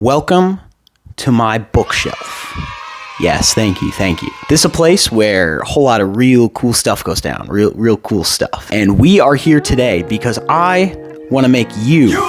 Welcome to my bookshelf. Yes, thank you. This is a place where a whole lot of real cool stuff goes down. Real cool stuff. And we are here today because I want to make you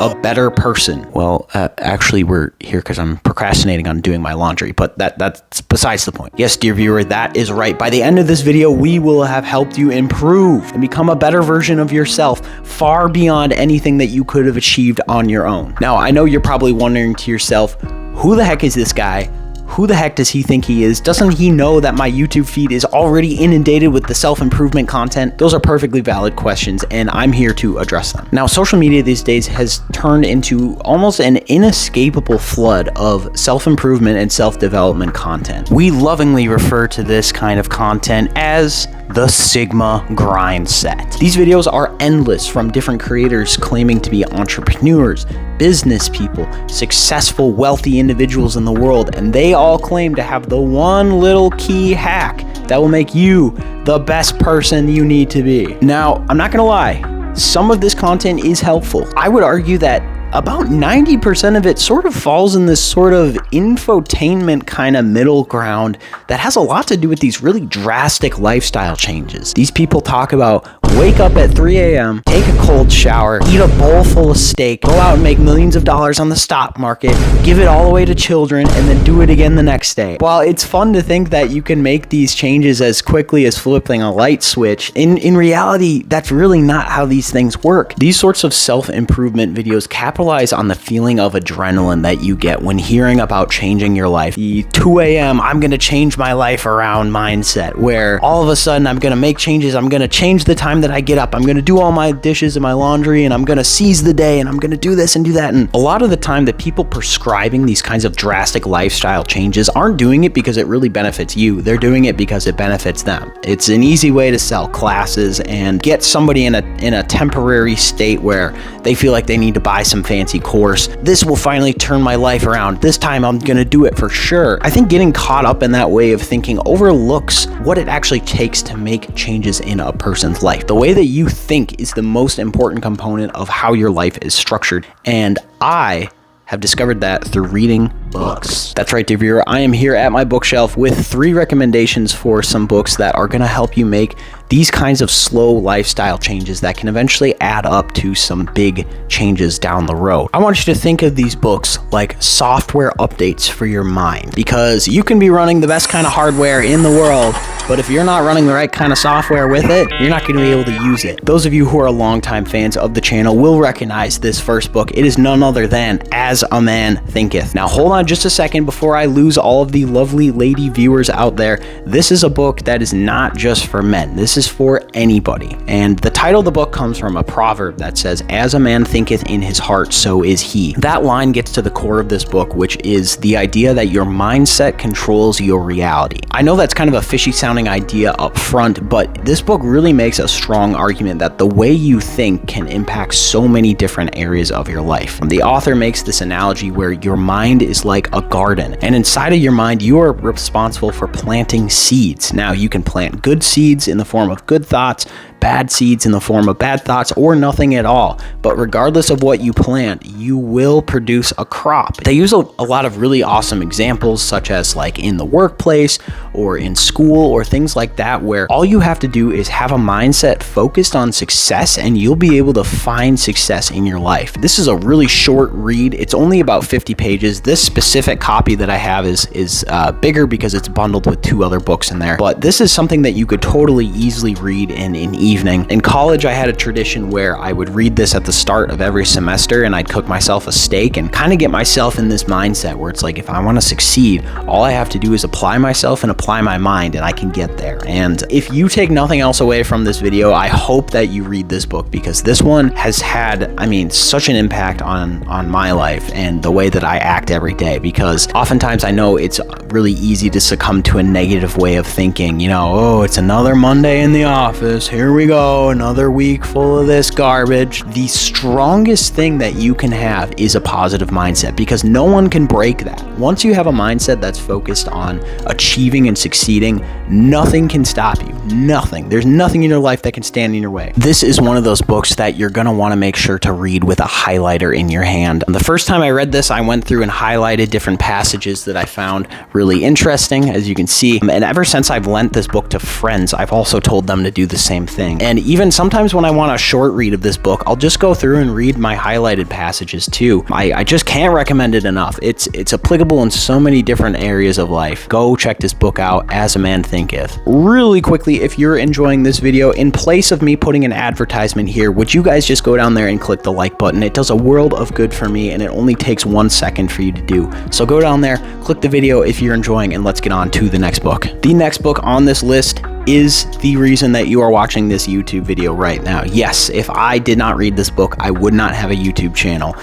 a better person. Well, actually, we're here because I'm procrastinating on doing my laundry, but that's besides the point. Yes, dear viewer, that is right. By the end of this video, we will have helped you improve and become a better version of yourself, far beyond anything that you could have achieved on your own. Now, I know you're probably wondering to yourself, who the heck is this guy? Who the heck does he think he is? Doesn't he know that my YouTube feed is already inundated with the self-improvement content? Those are perfectly valid questions, and I'm here to address them. Now, social media these days has turned into almost an inescapable flood of self-improvement and self-development content. We lovingly refer to this kind of content as the Sigma grindset. These videos are endless, from different creators claiming to be entrepreneurs, business people, successful, wealthy individuals in the world, and they all claim to have the one little key hack that will make you the best person you need to be. Now, I'm not gonna lie, some of this content is helpful. I would argue that about 90% of it sort of falls in this sort of infotainment kind of middle ground that has a lot to do with these really drastic lifestyle changes. These people talk about wake up at 3 a.m., take a cold shower, eat a bowl full of steak, go out and make millions of dollars on the stock market, give it all away to children, and then do it again the next day. While it's fun to think that you can make these changes as quickly as flipping a light switch, in reality, that's really not how these things work. These sorts of self-improvement videos capitalize on the feeling of adrenaline that you get when hearing about changing your life. The 2 a.m., I'm gonna change my life around mindset, where all of a sudden I'm gonna make changes, I'm gonna change the time that I get up, I'm gonna do all my dishes and my laundry, and I'm gonna seize the day, and I'm gonna do this and do that. And a lot of the time, the people prescribing these kinds of drastic lifestyle changes aren't doing it because it really benefits you. They're doing it because it benefits them. It's an easy way to sell classes and get somebody in a temporary state where they feel like they need to buy some fancy course. This will finally turn my life around. This time I'm gonna do it for sure. I think getting caught up in that way of thinking overlooks what it actually takes to make changes in a person's life. The way that you think is the most important component of how your life is structured, and I have discovered that through reading books. That's right, dear viewer. I am here at my bookshelf with 3 recommendations for some books that are going to help you make these kinds of slow lifestyle changes that can eventually add up to some big changes down the road. I want you to think of these books like software updates for your mind, because you can be running the best kind of hardware in the world, but if you're not running the right kind of software with it, you're not going to be able to use it. Those of you who are longtime fans of the channel will recognize this first book. It is none other than As a Man Thinketh. Now, hold on just a second before I lose all of the lovely lady viewers out there. This is a book that is not just for men. This is for anybody. And the title of the book comes from a proverb that says, "As a man thinketh in his heart, so is he." That line gets to the core of this book, which is the idea that your mindset controls your reality. I know that's kind of a fishy sounding idea up front, but this book really makes a strong argument that the way you think can impact so many different areas of your life. The author makes this analogy where your mind is like a garden, and inside of your mind, you are responsible for planting seeds. Now, you can plant good seeds in the form of good thoughts, bad seeds in the form of bad thoughts, or nothing at all. But regardless of what you plant, you will produce a crop. They use a lot of really awesome examples, such as like in the workplace or in school or things like that, where all you have to do is have a mindset focused on success, and you'll be able to find success in your life. This is a really short read. It's only about 50 pages. This specific copy that I have is bigger because it's bundled with 2 other books in there. But this is something that you could totally easily read in an evening. In college, I had a tradition where I would read this at the start of every semester, and I'd cook myself a steak and kind of get myself in this mindset where it's like, if I want to succeed, all I have to do is apply myself and apply my mind, and I can get there. And if you take nothing else away from this video, I hope that you read this book, because this one has had, such an impact on my life and the way that I act every day. Because oftentimes I know it's really easy to succumb to a negative way of thinking, oh, it's another Monday in the office, here we we go, another week full of this garbage. The strongest thing that you can have is a positive mindset, because no one can break that. Once you have a mindset that's focused on achieving and succeeding, nothing can stop you. Nothing. There's nothing in your life that can stand in your way. This is one of those books that you're going to want to make sure to read with a highlighter in your hand. The first time I read this, I went through and highlighted different passages that I found really interesting, as you can see. And ever since I've lent this book to friends, I've also told them to do the same thing. And even sometimes when I want a short read of this book, I'll just go through and read my highlighted passages too. I just can't recommend it enough. It's applicable in so many different areas of life. Go check this book out, As a Man Thinketh. Really quickly, if you're enjoying this video, in place of me putting an advertisement here, would you guys just go down there and click the like button? It does a world of good for me, and it only takes 1 second for you to do. So go down there, click the video if you're enjoying, and let's get on to the next book. The next book on this list is the reason that you are watching this YouTube video right now. Yes, if I did not read this book, I would not have a YouTube channel.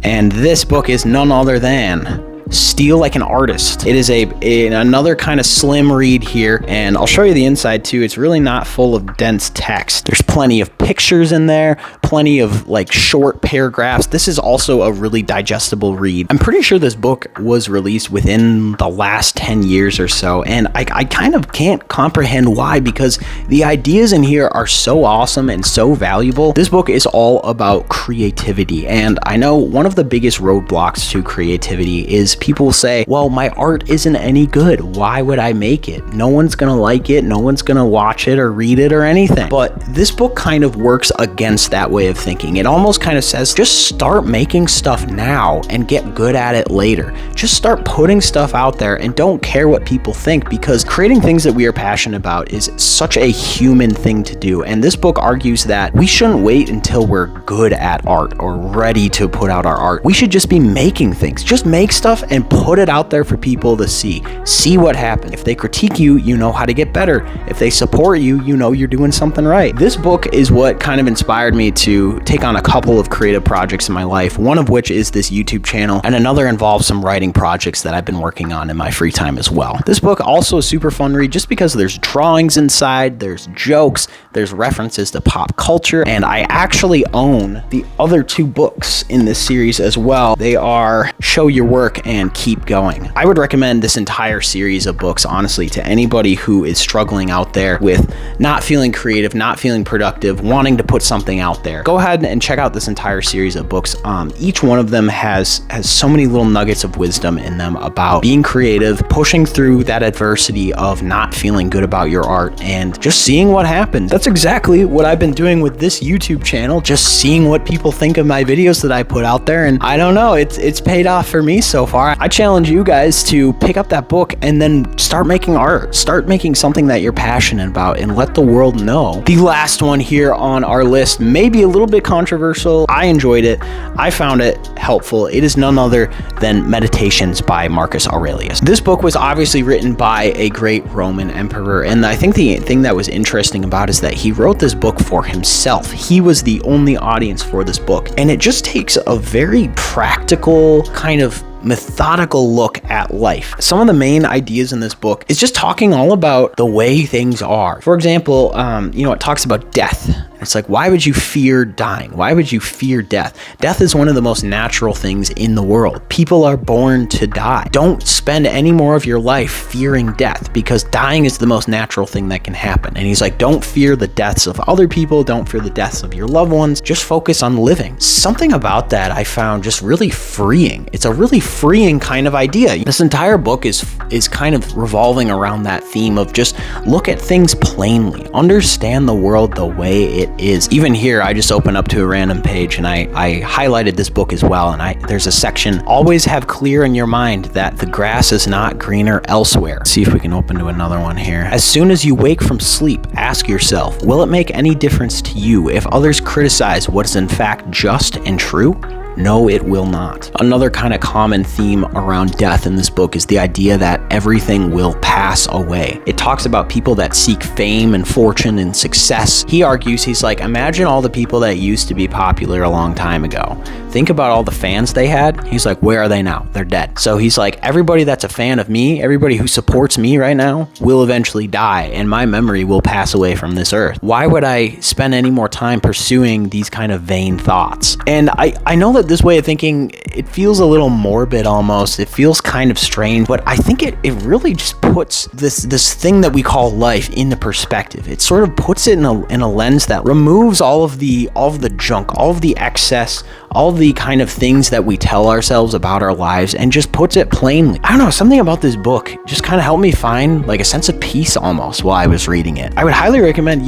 And this book is none other than Steal Like an Artist. It is another kind of slim read here, and I'll show you the inside too. It's really not full of dense text. There's plenty of pictures in there, plenty of like short paragraphs. This is also a really digestible read. I'm pretty sure this book was released within the last 10 years or so, and I kind of can't comprehend why, because the ideas in here are so awesome and so valuable. This book is all about creativity, and I know one of the biggest roadblocks to creativity is people say, well, my art isn't any good. Why would I make it? No one's gonna like it. No one's gonna watch it or read it or anything. But this book kind of works against that way of thinking. It almost kind of says, just start making stuff now and get good at it later. Just start putting stuff out there and don't care what people think, because creating things that we are passionate about is such a human thing to do. And this book argues that we shouldn't wait until we're good at art or ready to put out our art. We should just be making things. Just make stuff and put it out there for people to see. See what happens. If they critique you, you know how to get better. If they support you, you know you're doing something right. This book is what kind of inspired me to take on a couple of creative projects in my life, one of which is this YouTube channel, and another involves some writing projects that I've been working on in my free time as well. This book also a super fun read just because there's drawings inside, there's jokes, there's references to pop culture, and I actually own the other 2 books in this series as well. They are Show Your Work and Keep Going. I would recommend this entire series of books, honestly, to anybody who is struggling out there with not feeling creative, not feeling productive, wanting to put something out there. Go ahead and check out this entire series of books. Each one of them has so many little nuggets of wisdom in them about being creative, pushing through that adversity of not feeling good about your art, and just seeing what happens. That's exactly what I've been doing with this YouTube channel, just seeing what people think of my videos that I put out there, and I don't know, it's paid off for me so far. I challenge you guys to pick up that book and then start making art. Start making something that you're passionate about and let the world know. The last one here on our list may be a little bit controversial. I enjoyed it. I found it helpful. It is none other than Meditations by Marcus Aurelius. This book was obviously written by a great Roman emperor, and I think the thing that was interesting about it is that he wrote this book for himself. He was the only audience for this book, and it just takes a very practical kind of methodical look at life. Some of the main ideas in this book is just talking all about the way things are. For example, it talks about death. It's like, why would you fear dying? Why would you fear death? Death is one of the most natural things in the world. People are born to die. Don't spend any more of your life fearing death, because dying is the most natural thing that can happen. And he's like, don't fear the deaths of other people. Don't fear the deaths of your loved ones. Just focus on living. Something about that I found just really freeing. It's a really freeing kind of idea. This entire book is kind of revolving around that theme of just look at things plainly, understand the world the way it is. Even here, I just opened up to a random page and I highlighted this book as well, and there's a section, always have clear in your mind that the grass is not greener elsewhere. Let's see if we can open to another one here. As soon as you wake from sleep, ask yourself, will it make any difference to you if others criticize what is in fact just and true? No, it will not. Another kind of common theme around death in this book is the idea that everything will pass away. It talks about people that seek fame and fortune and success. He argues, he's like, imagine all the people that used to be popular a long time ago. think about all the fans they had. He's like, where are they now? They're dead. So he's like, everybody that's a fan of me, everybody who supports me right now will eventually die, and my memory will pass away from this earth. Why would I spend any more time pursuing these kind of vain thoughts? And I know that this way of thinking, it feels a little morbid almost. It feels kind of strange, but I think it really just puts this thing that we call life into perspective. It sort of puts it in a lens that removes all of the junk, all of the excess, all the kind of things that we tell ourselves about our lives, and just puts it plainly. I don't know, something about this book just kind of helped me find like a sense of peace almost while I was reading it. I would highly recommend,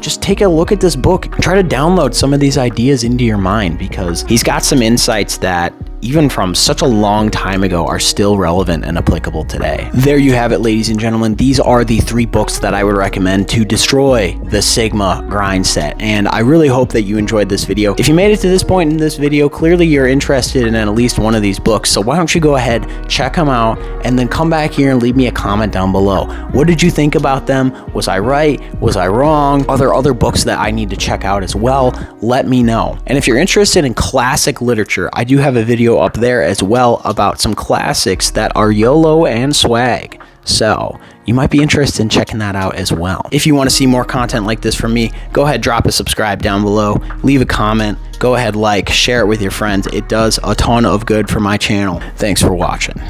just take a look at this book and try to download some of these ideas into your mind, because he's got some insights that even from such a long time ago are still relevant and applicable today. There you have it, ladies and gentlemen. These are the 3 books that I would recommend to destroy the Sigma grind set, and I really hope that you enjoyed this video. If you made it to this point in this video, clearly you're interested in at least one of these books, so why don't you go ahead, check them out, and then come back here and leave me a comment down below. What did you think about them? Was I right? Was I wrong? Are there other books that I need to check out as well? Let me know. And if you're interested in classic literature, I do have a video up there as well about some classics that are YOLO and swag. So you might be interested in checking that out as well. If you want to see more content like this from me, go ahead, drop a subscribe down below, leave a comment, go ahead, like, share it with your friends. It does a ton of good for my channel. Thanks for watching.